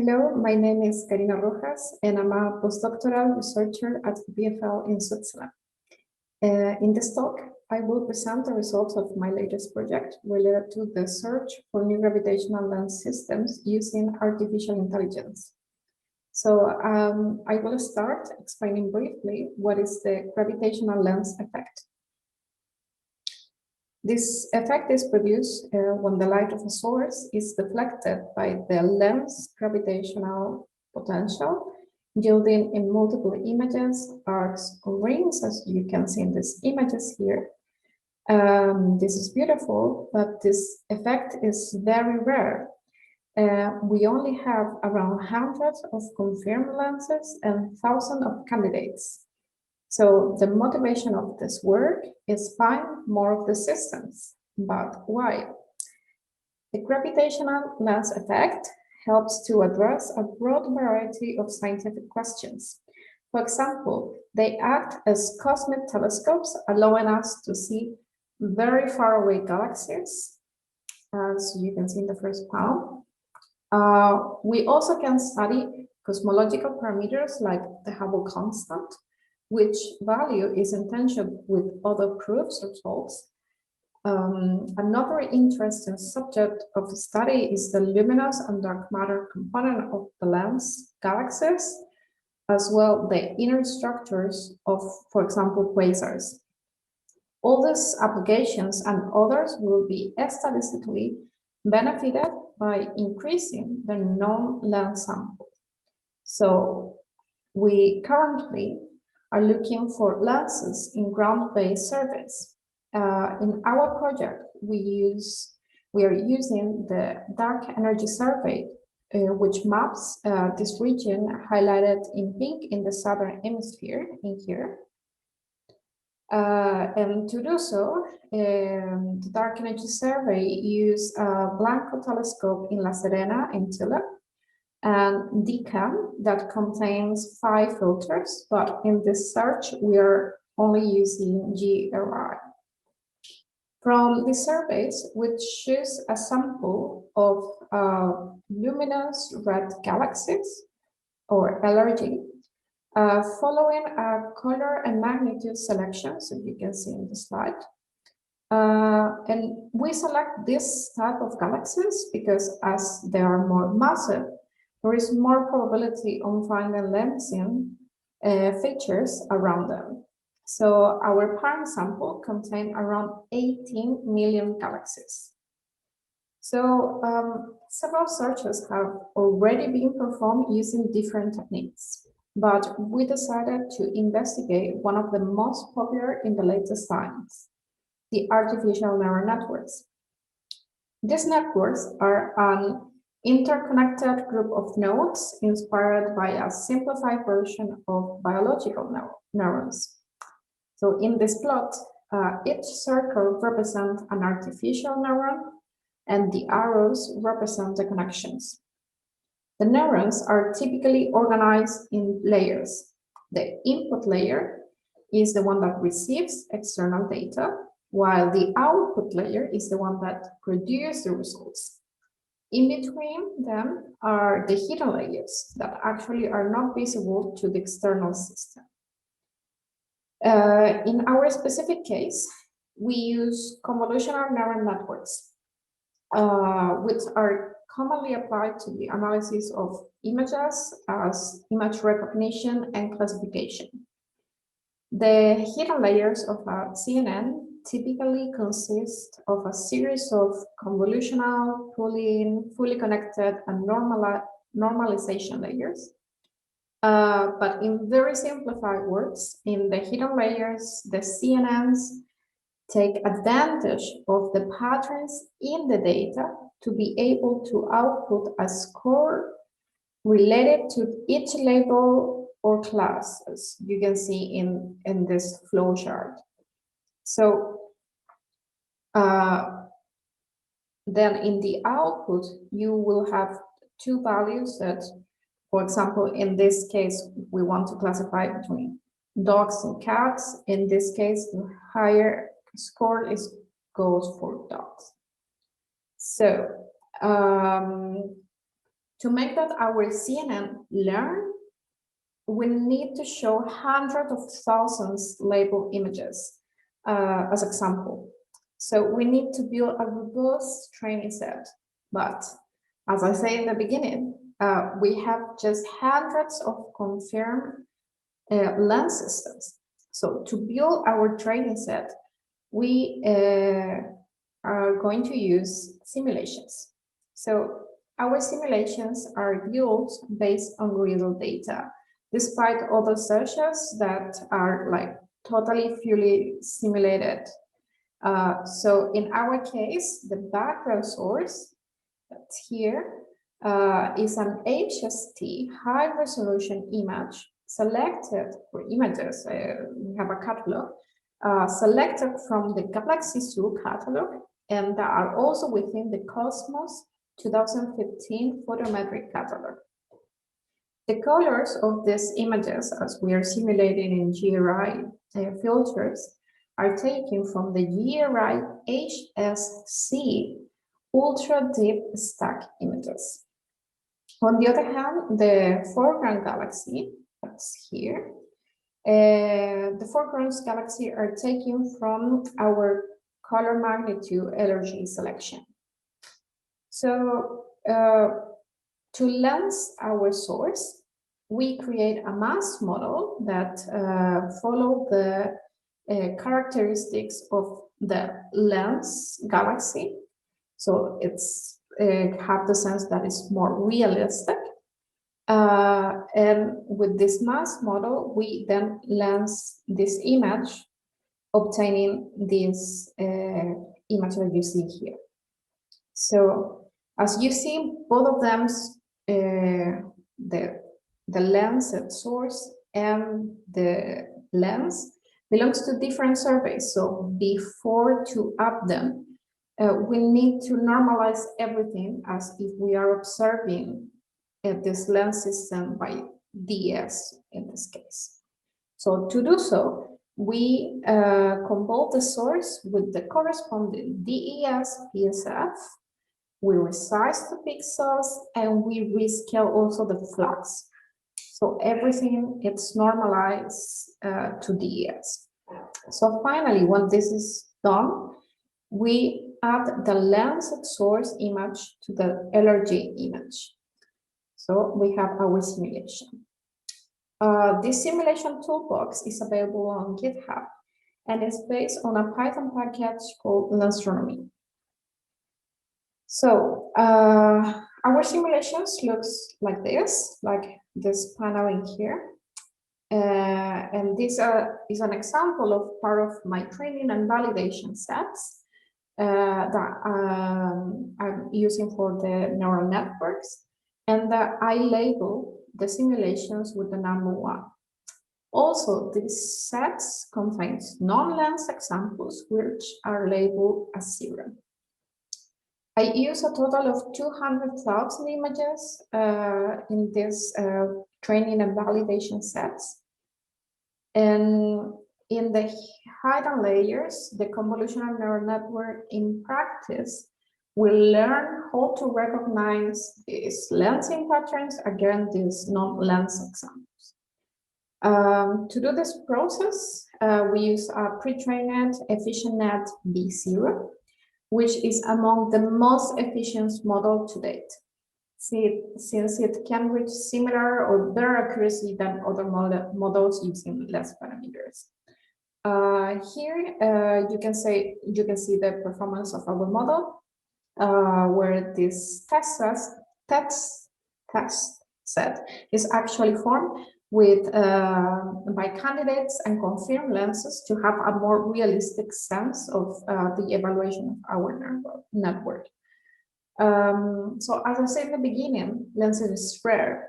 Hello, my name is Karina Rojas, and I'm a postdoctoral researcher at BFL in Switzerland. In this talk, I will present the results of my latest project related to the search for new gravitational lens systems using artificial intelligence. So I will start explaining briefly what is the gravitational lens effect. This effect is produced when the light of a source is deflected by the lens gravitational potential, yielding in multiple images, arcs, or rings, as you can see in these images here. This is beautiful, but this effect is very rare. We only have around hundreds of confirmed lenses and thousands of candidates. So the motivation of this work is find more of the systems, but why? The gravitational lens effect helps to address a broad variety of scientific questions. For example, they act as cosmic telescopes, allowing us to see very far away galaxies, as you can see in the first panel. We also can study cosmological parameters like the Hubble constant, which value is in tension with other proofs results. Another interesting subject of study is the luminous and dark matter component of the lens galaxies, as well the inner structures of, for example, quasars. All these applications and others will be statistically benefited by increasing the non-lens sample. So we currently are looking for lenses in ground-based surveys. In our project, we are using the dark energy survey, which maps this region highlighted in pink in the southern hemisphere in here. And to do so, the dark energy survey uses a Blanco telescope in La Serena in Chile, and DCAM that contains 5 filters, but in this search we are only using GRI. From the surveys, we choose a sample of luminous red galaxies, or LRG, following a color and magnitude selection, so you can see in the slide. And we select this type of galaxies because as they are more massive, there is more probability on finding lensing features around them. So our parent sample contained around 18 million galaxies. So several searches have already been performed using different techniques, but we decided to investigate one of the most popular in the latest science, the artificial neural networks. These networks are an interconnected group of nodes inspired by a simplified version of biological neurons. So in this plot, each circle represents an artificial neuron and the arrows represent the connections. The neurons are typically organized in layers. The input layer is the one that receives external data, while the output layer is the one that produces the results. In between them are the hidden layers that actually are not visible to the external system. In our specific case, we use convolutional neural networks, which are commonly applied to the analysis of images as image recognition and classification. The hidden layers of a CNN typically consist of a series of convolutional, pooling, fully connected, and normalization layers. But in very simplified words, in the hidden layers, the CNNs take advantage of the patterns in the data to be able to output a score related to each label or class, as you can see in this flow chart. So then in the output, you will have 2 values that, for example, in this case, we want to classify between dogs and cats. In this case, the higher score goes for dogs. So To make that our CNN learn, we need to show hundreds of thousands labeled images as example. So we need to build a robust training set. But as I say in the beginning, we have just hundreds of confirmed lens systems. So to build our training set, we are going to use simulations. So our simulations are built based on real data, despite other searches that are like totally fully simulated. So in our case, the background source that's here is an HST high resolution image selected for images. We have a catalog selected from the Galaxy Zoo catalog, and that are also within the Cosmos 2015 photometric catalog. The colors of these images, as we are simulating in GRI filters, are taken from the GRI HSC ultra deep stack images. On the other hand, the foreground galaxy, that's here, the foregrounds galaxy are taken from our color magnitude LRG selection. So to lens our source, we create a mass model that follow the characteristics of the lens galaxy. So it's have the sense that it's more realistic. And with this mass model, we then lens this image, obtaining this image that you see here. So as you see, both of them, the lens at source and the lens belongs to different surveys. So before to up them, we need to normalize everything as if we are observing this lens system by DS in this case. So to do so, we convolve the source with the corresponding DES PSF. We resize the pixels and we rescale also the flux. So everything it's normalized to DES. So finally, when this is done, we add the lens at source image to the LRG image. So we have our simulation. This simulation toolbox is available on GitHub and is based on a Python package called Lenstronomy. So our simulations looks like this paneling here. And this is an example of part of my training and validation sets that I'm using for the neural networks, and that I label the simulations with the number 1. Also, these sets contains non-lens examples which are labeled as 0. I use a total of 200,000 images in this training and validation sets. And in the hidden layers, the convolutional neural network in practice will learn how to recognize these lensing patterns against these non-lens examples. To do this process, we use a pre-trained EfficientNet B0, which is among the most efficient model to date, since it can reach similar or better accuracy than other models using less parameters. Here you can see the performance of our model, where this test set is actually formed with by candidates and confirmed lenses to have a more realistic sense of the evaluation of our network. So as I said in the beginning, lenses is rare.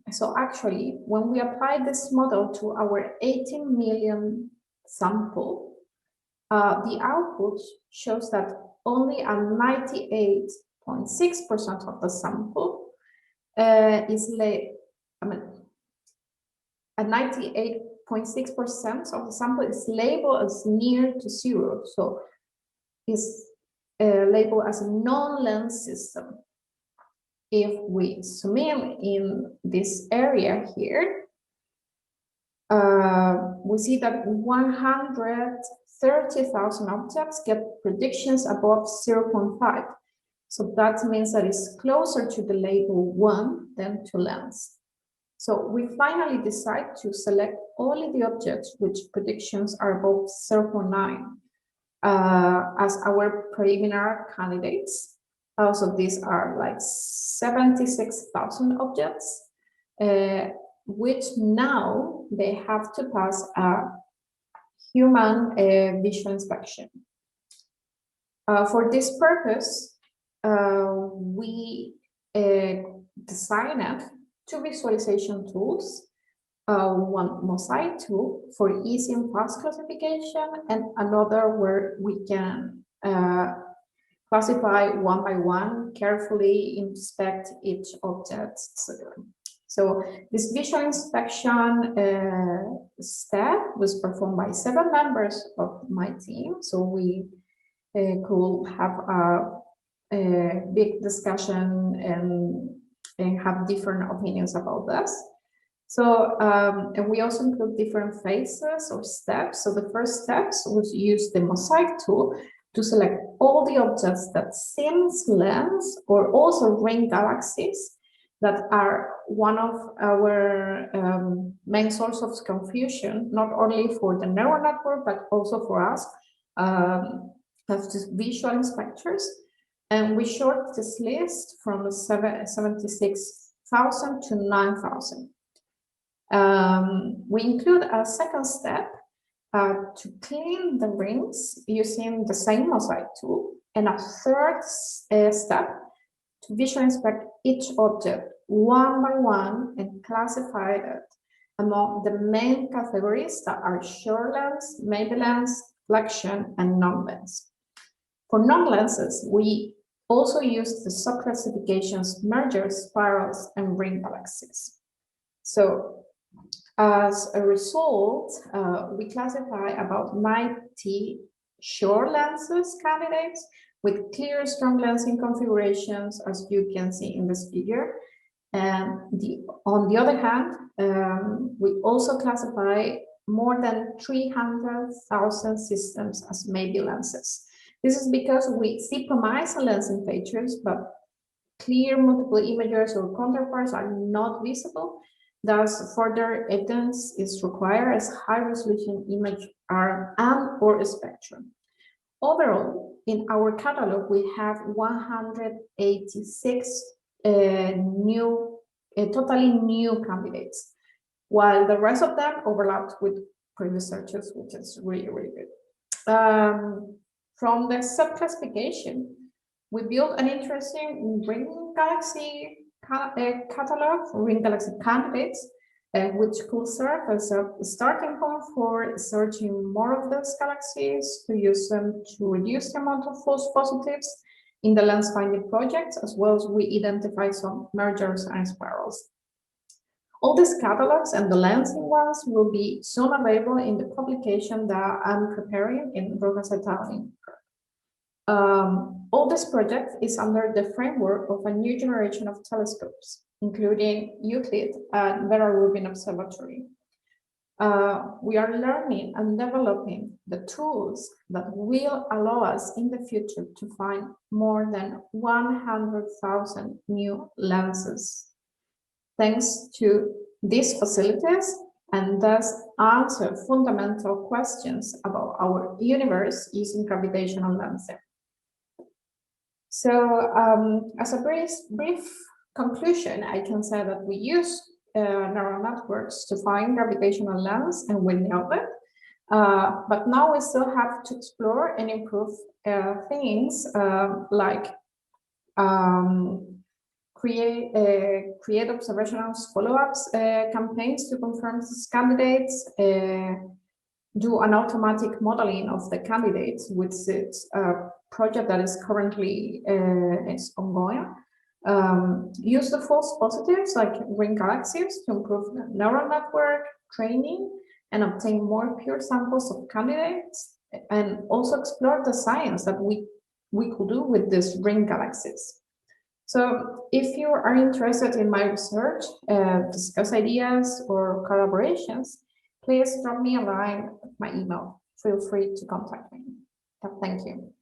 So actually, when we apply this model to our 18 million sample, the output shows that only a 98.6% of the sample is a 98.6% of the sample is labeled as near to 0, so is labeled as a non-lens system. if we zoom in this area here, we see that 130,000 objects get predictions above 0.5. So that means that it's closer to the label 1 than to lens. So we finally decide to select only the objects which predictions are above 0.9 as our preliminary candidates. So these are like 76,000 objects, which now they have to pass a human visual inspection. For this purpose, we designed two visualization tools, one mosaic tool for easy and fast classification, and another where we can classify one by one, carefully inspect each object. So this visual inspection step was performed by 7 members of my team. So we could have a big discussion and have different opinions about this. So, and we also include different phases or steps. So the first steps was use the mosaic tool to select all the objects that seems lens or also ring galaxies that are one of our main source of confusion, not only for the neural network, but also for us as visual inspectors. And we short this list from 76,000 to 9,000. We include a second step to clean the rings using the same mosaic tool, and a third step to visually inspect each object one by one and classify it among the main categories that are short lens, maybe lens, flexion, and non-lens. For non-lenses, we also use the subclassifications mergers, spirals, and ring galaxies. So as a result, we classify about 90 short lenses candidates with clear strong lensing configurations, as you can see in this figure. And on the other hand, we also classify more than 300,000 systems as maybe lenses. This is because we see promising lensing features, but clear multiple images or counterparts are not visible. Thus, further evidence is required as high-resolution image and/or spectrum. Overall, in our catalog, we have 186 totally new candidates, while the rest of them overlapped with previous searches, which is really, really good. From the subclassification, we built an interesting ring galaxy catalog for ring galaxy candidates, which could serve as a starting point for searching more of those galaxies, to use them to reduce the amount of false positives in the lens finding projects, as well as we identify some mergers and spirals. All these catalogs and the lensing ones will be soon available in the publication that I'm preparing in Rojas et al. All this project is under the framework of a new generation of telescopes, including Euclid and Vera Rubin Observatory. We are learning and developing the tools that will allow us in the future to find more than 100,000 new lenses. Thanks to these facilities, and thus answer fundamental questions about our universe using gravitational lensing. So, as a brief conclusion, I can say that we use neural networks to find gravitational lens, and we know it. But now we still have to explore and improve things like create observational follow-ups campaigns to confirm these candidates, do an automatic modeling of the candidates, which is a project that is currently is ongoing. Use the false positives like ring galaxies to improve the neural network training and obtain more pure samples of candidates, and also explore the science that we could do with these ring galaxies. So if you are interested in my research, discuss ideas or collaborations, please drop me a line at my email. Feel free to contact me. Thank you.